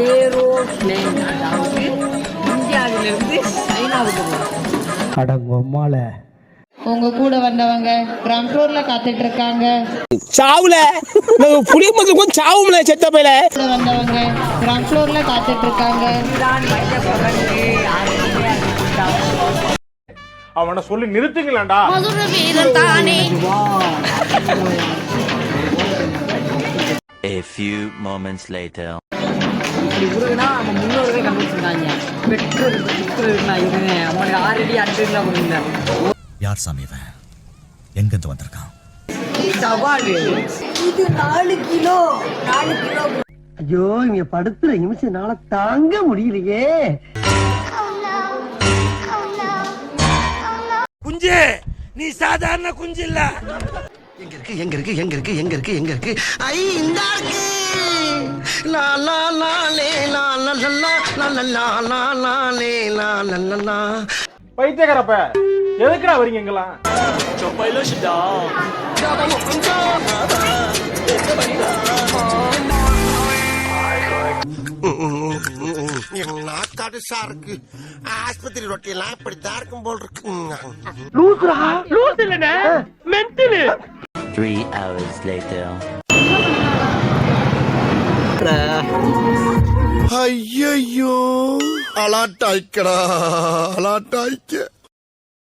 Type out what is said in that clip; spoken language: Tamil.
ஏரோப்ளேன், அதாவது இந்தியாவிலிருந்து சைனாவுக்கு போகும். அடங்கம்மால உங்க கூட வந்தவங்க கிரவுண்ட் ஃப்ளோர்ல காத்துட்டு இருக்காங்க. சாவுல புளிய மக்களுக்கும் சாவும்ல செத்த பையில. கூட வந்தவங்க கிரவுண்ட் ஃப்ளோர்ல காத்துட்டு இருக்காங்க. அவனை சொல்லி நிறுத்துங்களேன்டா. மதுர வீரன் தானே. A few moments later. இப்படி உருகுனா நம்ம முன்னோர்கள் கண்டுபிடிச்சிருக்காங்க. பெட்ரோல் இருக்குன்னா இவங்க அவனுக்கு ஆல்ரெடி அட்ரெல்லாம் பண்ணுங்க. யார் சாமி இவன்? எங்கிருந்து வந்திருக்கான்? சவாலு இது 4 கிலோ. ஐயோ இங்க படுத்துற நிமிஷம்னால தாங்க முடியலையே. குஞ்சு நீ சாதாரண குஞ்சு இல்ல. எங்க இருக்கு ஐ இந்த இருக்கு. லா லா லா லே லா லா லா லா லா லா லா லே லா லா லா. பைத்தியக்காரப்ப எதுக்குடா வரீங்க எங்கெல்லாம்? நாக்காடுசா இருக்கு. ஆஸ்பத்திரி ரொட்டியெல்லாம் இப்படித்தான் இருக்கும் போல் இருக்கு. 3 hours later. ஐயோ அலாட்டாய்க்கடா அலாட்டாய்க்க.